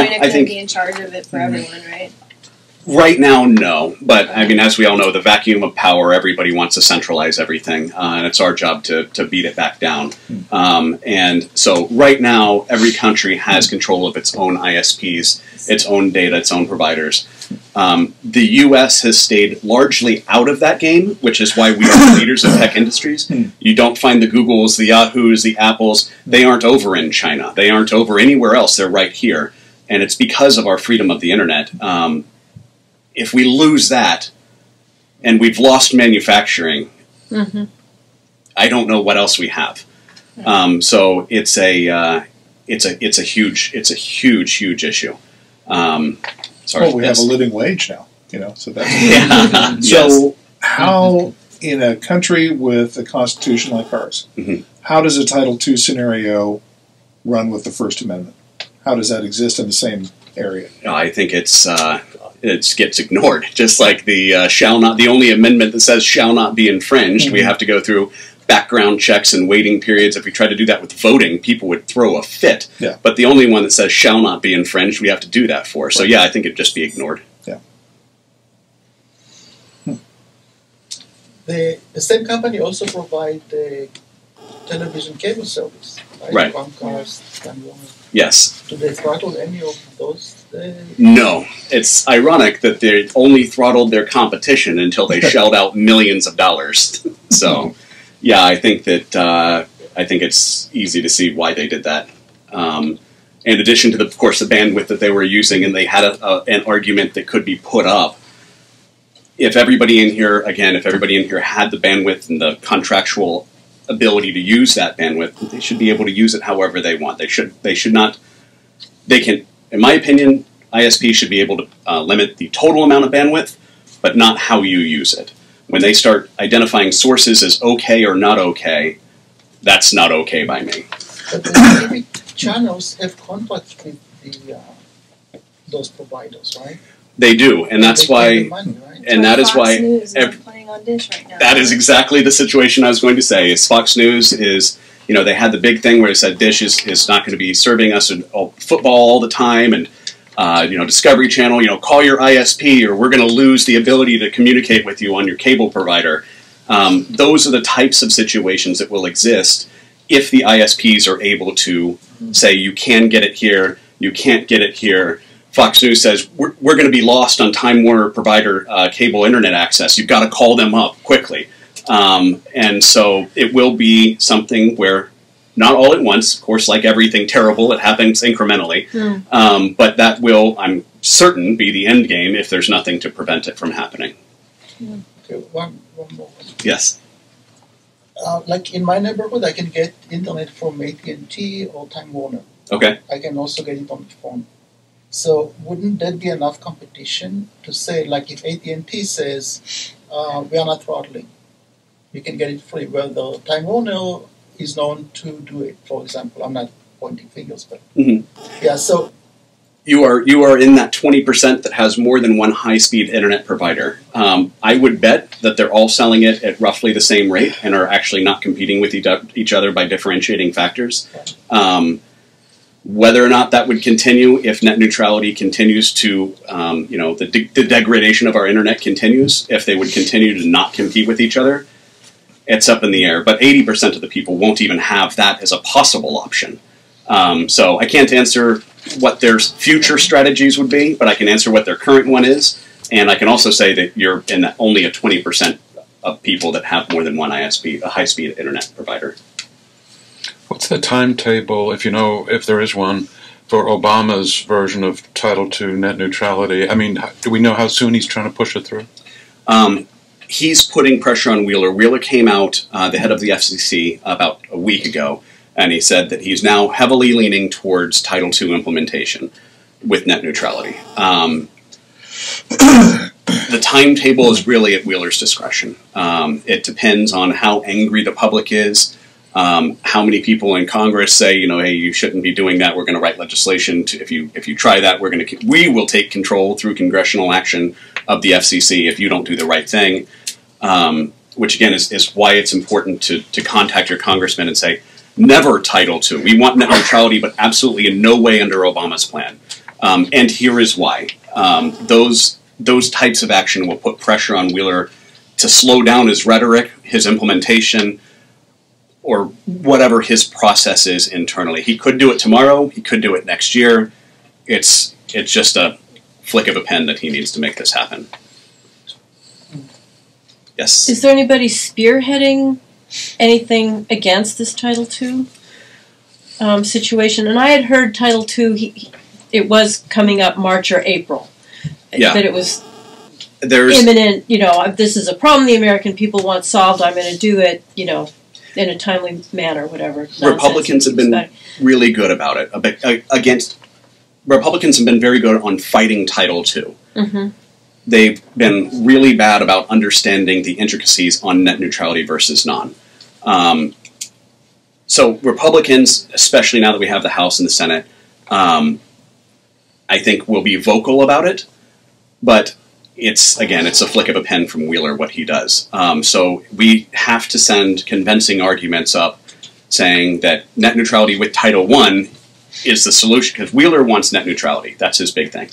China I think be in charge of it for everyone, right? Right now, no. But, I mean, as we all know, the vacuum of power, everybody wants to centralize everything, and it's our job to beat it back down. And so right now, every country has control of its own ISPs, its own data, its own providers. The U.S. has stayed largely out of that game, which is why we are the leaders of tech industries. You don't find the Googles, the Yahoos, the Apples. They aren't over in China. They aren't over anywhere else. They're right here. And it's because of our freedom of the internet. If we lose that, and we've lost manufacturing, I don't know what else we have. So it's a huge issue. Well, we have a living wage now, so that's yeah. So how, in a country with a constitution like ours, how does a Title II scenario run with the First Amendment? How does that exist in the same area? I think it gets ignored. Just like the the only amendment that says shall not be infringed, we have to go through background checks and waiting periods. If we try to do that with voting, people would throw a fit. Yeah. But the only one that says shall not be infringed, we have to do that for. So yeah, I think it'd just be ignored. Yeah. The same company also provide the television cable service, right? Right. Comcast and Yes. do they throttle any of those? No. It's ironic that they only throttled their competition until they shelled out millions of dollars. So, yeah, I think that it's easy to see why they did that. In addition to, of course, the bandwidth that they were using, and they had an argument that could be put up. If everybody in here had the bandwidth and the contractual ability to use that bandwidth, they should be able to use it however they want. They should not. They can, in my opinion, ISP should be able to limit the total amount of bandwidth, but not how you use it. When they start identifying sources as okay or not okay, that's not okay by me. But the TV channels have contracts with those providers, right? They do, and that's why. Money, right? And that is Fox why News is playing on Dish right now. that is exactly the situation I was going to say. Is Fox News is, they had the big thing where it said Dish is not going to be serving us football all the time, and Discovery Channel, call your ISP or we're going to lose the ability to communicate with you on your cable provider. Those are the types of situations that will exist if the ISPs are able to say you can get it here, you can't get it here. Fox News says, we're going to be lost on Time Warner provider cable internet access. You've got to call them up quickly. And so it will be something where, not all at once, of course, like everything terrible, it happens incrementally. But that will, I'm certain, be the end game if there's nothing to prevent it from happening. Okay, one more. Yes. Like in my neighborhood, I can get internet from AT&T or Time Warner. Okay. I can also get it on the phone. So wouldn't that be enough competition to say, like if AT&T says, we are not throttling, you can get it free, well, the Time Warner is known to do it, for example. I'm not pointing fingers, but yeah, so... You are in that 20% that has more than one high-speed internet provider. I would bet that they're all selling it at roughly the same rate and are actually not competing with each other by differentiating factors. Whether or not that would continue, if net neutrality continues to, the degradation of our internet continues, if they would continue to not compete with each other, it's up in the air. But 80% of the people won't even have that as a possible option. So I can't answer what their future strategies would be, but I can answer what their current one is. And I can also say that you're in only a 20% of people that have more than one ISP, a high-speed internet provider. What's the timetable, if there is one, for Obama's version of Title II net neutrality? I mean, do we know how soon he's trying to push it through? He's putting pressure on Wheeler. Wheeler came out, the head of the FCC, about a week ago, and he said that he's now heavily leaning towards Title II implementation with net neutrality. The timetable is really at Wheeler's discretion. It depends on how angry the public is, how many people in Congress say, hey, you shouldn't be doing that. We're going to write legislation. If you try that, we will take control through congressional action of the FCC if you don't do the right thing. Which again is why it's important to contact your congressman and say, never Title II. We want net neutrality, but absolutely in no way under Obama's plan. And here is why. Those those types of action will put pressure on Wheeler to slow down his rhetoric, his implementation, or whatever his process is internally. He could do it tomorrow. He could do it next year. It's just a flick of a pen that he needs to make this happen. Yes? Is there anybody spearheading anything against this Title II situation? And I had heard Title II, it was coming up March or April. Yeah. That it was imminent, this is a problem the American people want solved, I'm going to do it, in a timely manner, whatever. Republicans have been really good about it. Republicans have been very good on fighting Title II. Mm-hmm. They've been really bad about understanding the intricacies on net neutrality versus non. So Republicans, especially now that we have the House and the Senate, I think will be vocal about it, but it's a flick of a pen from Wheeler what he does. So we have to send convincing arguments up saying that net neutrality with Title I is the solution, because Wheeler wants net neutrality. That's his big thing.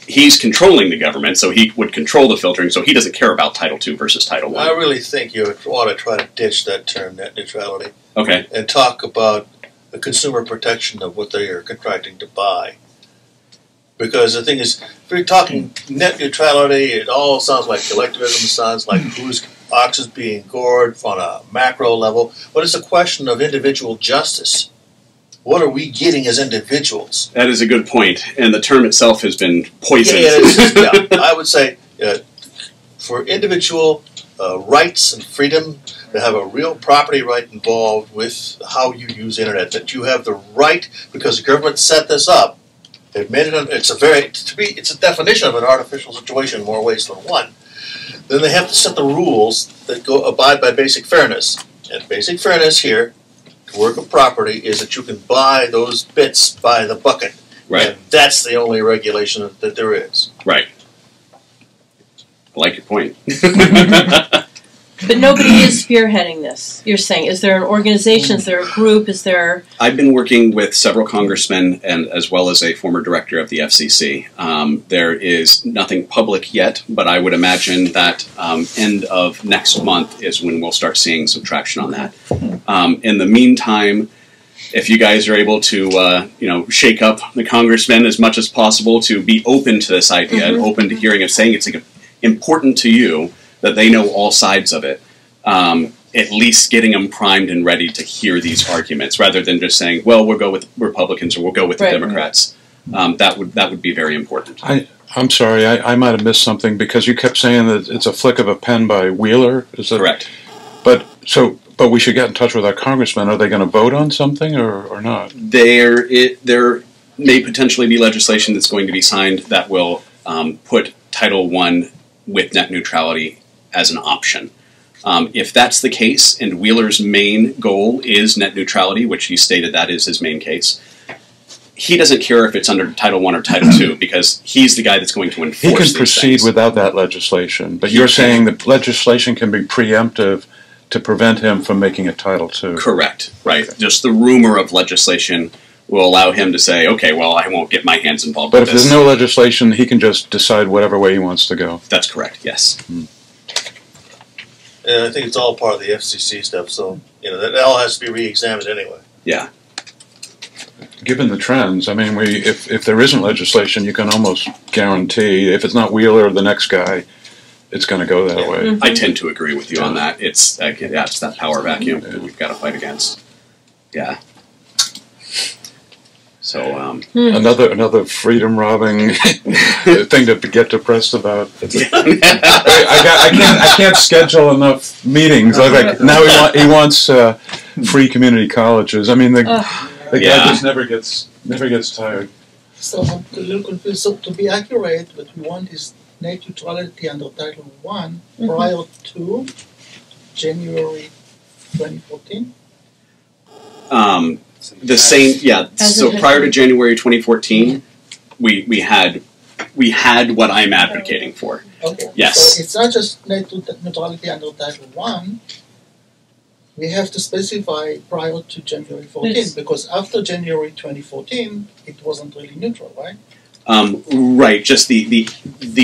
He's controlling the government, so he would control the filtering, so he doesn't care about Title II versus Title I. I really think you ought to try to ditch that term, net neutrality. Okay. And talk about the consumer protection of what they are contracting to buy. Because the thing is, if you're talking net neutrality, it all sounds like collectivism, sounds like whose ox is being gored on a macro level, but it's a question of individual justice. What are we getting as individuals? That is a good point, and the term itself has been poisoned. Yeah, I would say for individual rights and freedom to have a real property right involved with how you use the internet, that you have the right, because the government set this up. They've made it. It's a definition of an artificial situation in more ways than one. Then they have to set the rules that abide by basic fairness, and basic fairness here. Work of property is that you can buy those bits by the bucket. Right. And that's the only regulation that there is. Right. I like your point. But nobody is spearheading this, you're saying. Is there an organization? Is there a group? Is there... I've been working with several congressmen and as well as a former director of the FCC. There is nothing public yet, but I would imagine that end of next month is when we'll start seeing some traction on that. In the meantime, if you guys are able to, shake up the congressmen as much as possible to be open to this idea and open to hearing and saying it's important to you, that they know all sides of it, at least getting them primed and ready to hear these arguments, rather than just saying, well, we'll go with Republicans or we'll go with the Democrats. That would be very important. I'm sorry, I might have missed something, because you kept saying that it's a flick of a pen by Wheeler. Is that correct? But we should get in touch with our congressmen. Are they going to vote on something or not? There may potentially be legislation that's going to be signed that will put Title I with net neutrality as an option. If that's the case, and Wheeler's main goal is net neutrality, which he stated that is his main case, he doesn't care if it's under Title I or Title II, because he's the guy that's going to enforce He can these proceed things. without that legislation, but you're saying that legislation can be preemptive to prevent him from making a Title II. Correct, right. Okay. Just the rumor of legislation will allow him to say, okay, well, I won't get my hands involved with this. But if there's no legislation, he can just decide whatever way he wants to go. That's correct, yes. And I think it's all part of the FCC stuff, so that all has to be re-examined anyway. Yeah. Given the trends, I mean, if there isn't legislation, you can almost guarantee, if it's not Wheeler or the next guy, it's going to go that way. I tend to agree with you on that. It's that power vacuum that we've got to fight against. Yeah. So another freedom robbing thing to get depressed about. I can't schedule enough meetings. Now he wants free community colleges. I mean the guy just never gets tired. So I'm a little confused. So to be accurate, what we want is net neutrality under Title I prior to January 2014. The same, yeah. So prior to January 2014, we had what I'm advocating for. Okay. Yes. So it's not just net neutrality under Title I. We have to specify prior to January 14, because after January 2014, it wasn't really neutral, right? Right. Just the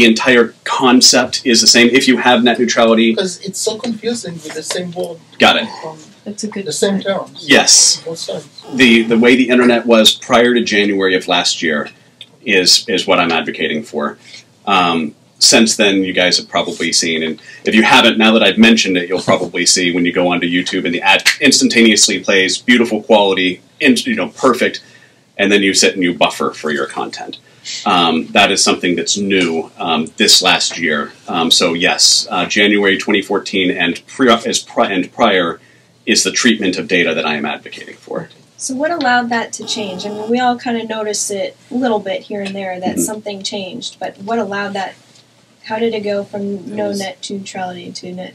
entire concept is the same. If you have net neutrality, Because it's so confusing with the same word. got it. That's a good The same point. terms. Yes. Both sides. The way the internet was prior to January of last year is what I'm advocating for. Since then, you guys have probably seen, and if you haven't, now that I've mentioned it, you'll probably see when you go onto YouTube and the ad instantaneously plays, beautiful quality, perfect, and then you sit and you buffer for your content. That is something that's new this last year. So yes, January 2014 and prior is the treatment of data that I am advocating for. So what allowed that to change? I mean, we all kind of noticed it a little bit here and there that something changed, but what allowed that? How did it go from no net neutrality to net?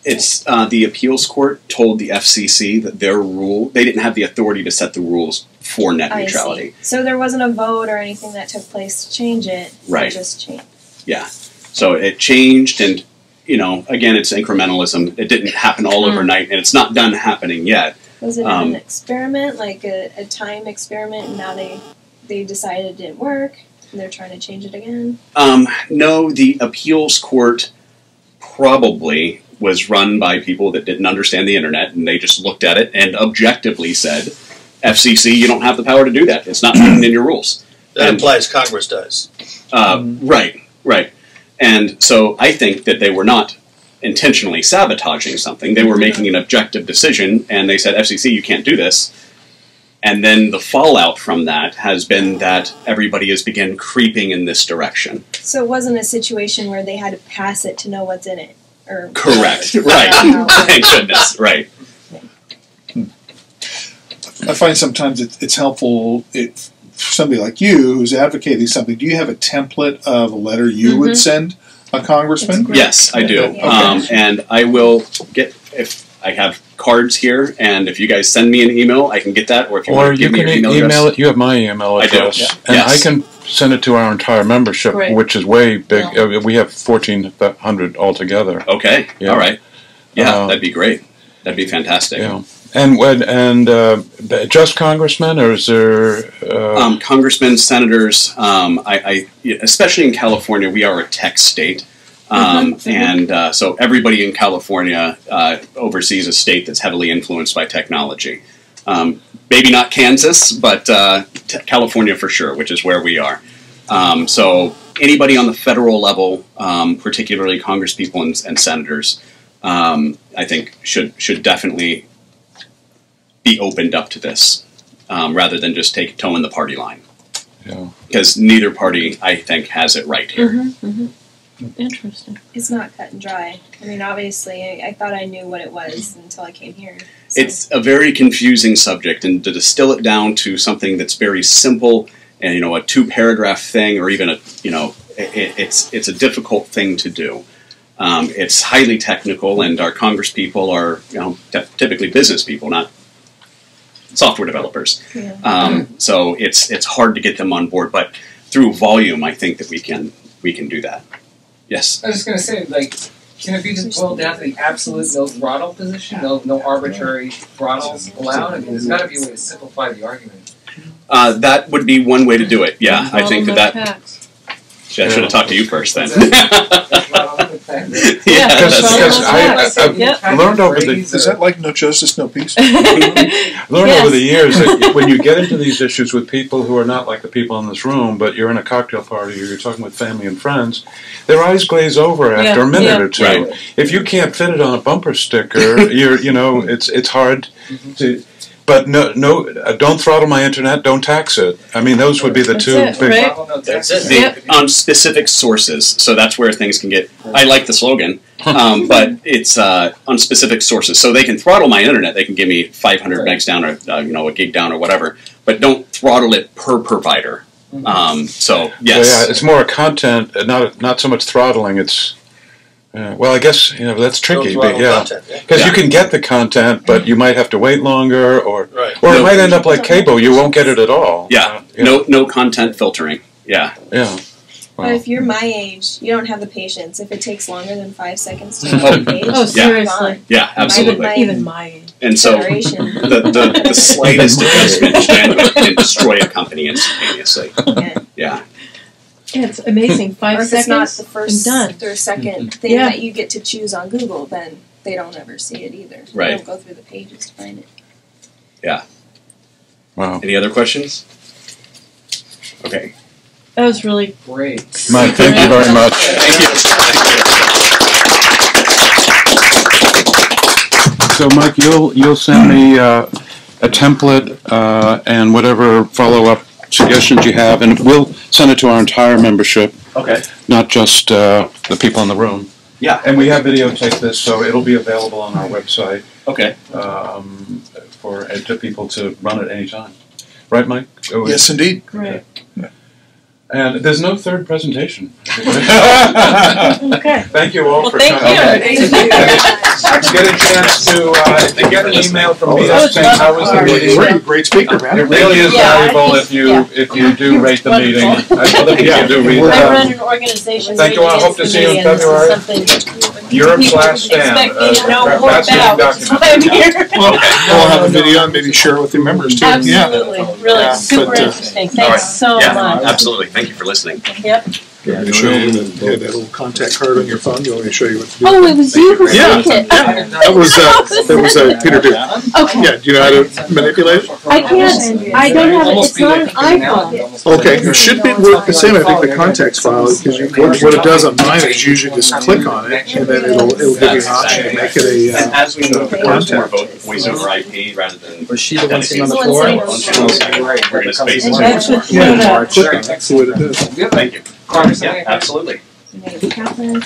It's the appeals court told the FCC that their rule, they didn't have the authority to set the rules for net neutrality. I see. So there wasn't a vote or anything that took place to change it. Right. It just changed. Yeah. So it changed, and again, it's incrementalism. It didn't happen all overnight, and it's not done happening yet. Was it an experiment, like a time experiment, and now they decided it didn't work? And they're trying to change it again? No, the appeals court probably was run by people that didn't understand the internet, and they just looked at it and objectively said, FCC, you don't have the power to do that. It's not written in your rules. That implies Congress does. Right. And so I think that they were not intentionally sabotaging something. They were making an objective decision, and they said, FCC, you can't do this. And then the fallout from that has been that everybody has begun creeping in this direction. So it wasn't a situation where they had to pass it to know what's in it? Or Correct. Right. Thank goodness. Right. I find sometimes it's helpful for somebody like you who's advocating something. Do you have a template of a letter you would send a congressman? Yes, I do. Yeah. And I will get, if I have cards here, and if you guys send me an email, I can get that. Or if you want to give me your email address. It. You have my email address. I do. And Yes. I can send it to our entire membership, Right. which is way big. We have 1,400 altogether. Okay. Yeah. All right. Yeah, Uh, that'd be great. That'd be fantastic. Yeah. And just congressmen, or is there... Congressmen, senators, especially in California, we are a tech state. And so everybody in California oversees a state that's heavily influenced by technology. Maybe not Kansas, but California for sure, which is where we are. So anybody on the federal level, particularly congresspeople and senators, I think should definitely be opened up to this, rather than just toeing the party line. Yeah. Because neither party, I think, has it right here. Interesting. It's not cut and dry. I mean, obviously, I thought I knew what it was until I came here. So. It's a very confusing subject, and to distill it down to something that's very simple and a 2-paragraph thing, or even it's a difficult thing to do. It's highly technical, and our congresspeople are typically business people, not software developers. Yeah. So it's hard to get them on board, but through volume, I think that we can do that. Yes. I was just going to say, can it be just boiled down to the absolute no throttle position? No arbitrary throttles allowed? I mean, there's got to be a way to simplify the argument. That would be one way to do it. Yeah, I think that. Tax. I should have talked to you first then. Because I learned over the... Is that like no justice, no peace? Learned over the years that when you get into these issues with people who are not like the people in this room, but you're in a cocktail party or you're talking with family and friends, their eyes glaze over after a minute or two. Right. If you can't fit it on a bumper sticker, it's hard to. But don't throttle my internet. Don't tax it. I mean, those would be the two big. That's it. On specific sources, so that's where things can get. I like the slogan, but it's on specific sources. So they can throttle my internet. They can give me 500 megs down, or a gig down, or whatever. But don't throttle it per provider. So yes, So, yeah, it's more content, not so much throttling. It's well, I guess that's tricky, but because you can get the content, but you might have to wait longer, or it might end up like cable. You won't get it at all. Yeah, no content filtering. Yeah. But if you're my age, you don't have the patience. If it takes longer than 5 seconds to load a page, Oh, seriously. Yeah, absolutely. Even my age. And so generation. the slightest adjustment can destroy a company instantaneously. Yeah. Yeah, it's amazing. 5 Or if seconds, it's not the first I'm done. or second thing Yeah. that you get to choose on Google, then they don't ever see it either. They Right. don't go through the pages to find it. Wow. Any other questions? Okay. That was really Great. Mike, thank you very much. Thank you. So, Mike, you'll send me a template and whatever follow-up suggestions you have, and we'll send it to our entire membership, Okay. not just the people in the room. Yeah. And we have videotaped this, so it'll be available on our website Okay. for to people to run at any time. Right, Mike? Yes, indeed. great. And there's no third presentation. Okay. Thank you all Well, for thank coming. you. Okay. Get a chance to get an email from me saying how was the meeting. Great speaker, It man. really is Yeah, I valuable think- if you do rate the meeting. Wonderful. Other people do read I that. run an organization. Thank you all. rated Hope to against see you in me, and this is February. something Europe's people last stand. expect me to know more fascinating about. That's document. why I'm here. Well, we'll have a video and maybe share it with your members too. Absolutely. Really Yeah, super but, interesting. All Thanks right. so Yeah, much. absolutely. Thank you for listening. Yep. Yeah, you show you that little contact card on your phone. You want me to show you what to do? Oh, it was you who Yeah. sent it. That was Peter Duke. Okay. Yeah, do you know how to manipulate it? I can't. I don't have it. It's not an iPhone. Okay, it should be work the same. I think the context file because what it does on mine is usually just click on it and then it'll give you an option to make it And a. as we move towards more contact. voice over IP rather than Was she the one sitting on the She's floor? the one sitting on the we're going to space it That's more. what showed up. Click on it, see what it does. Thank you. Yeah, absolutely.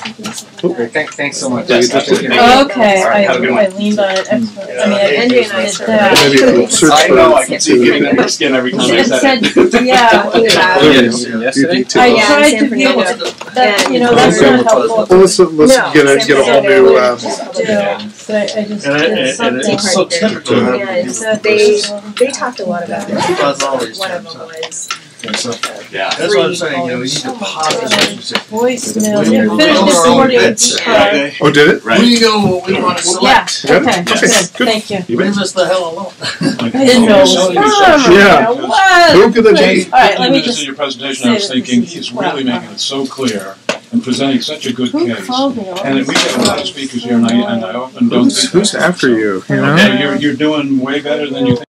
Thanks so much. Yes, Okay, All right, have a good one. I leaned on it extra. I mean, I Andrea and I did said that. Maybe it'll search I know, I for. can see you getting under skin every time I It said said, it. yeah. There you go. Yesterday? You I Yeah, tried San to view Fernando. it. That, you know, that's not helpful. Well, let's get a whole new. Yeah, but I just did something. it's so typical. They talked a lot about it. One of them was Yeah. That's what I'm saying, you know, you need to pause this. Voicemail. We You all finished know our own recording. bits. Oh, did it? Right. We know what we want to Yeah, select. okay, Yes. good, thank you. Leave us the hell alone. I didn't know it was from. Yeah. What? Look at the All right, let me In just. your presentation, I was say that thinking this is- he's really making it so clear and presenting such a good Who case. called me? And we get a lot of speakers here, and I often don't think. Who's after you? You know. Yeah, you're doing way better than you think.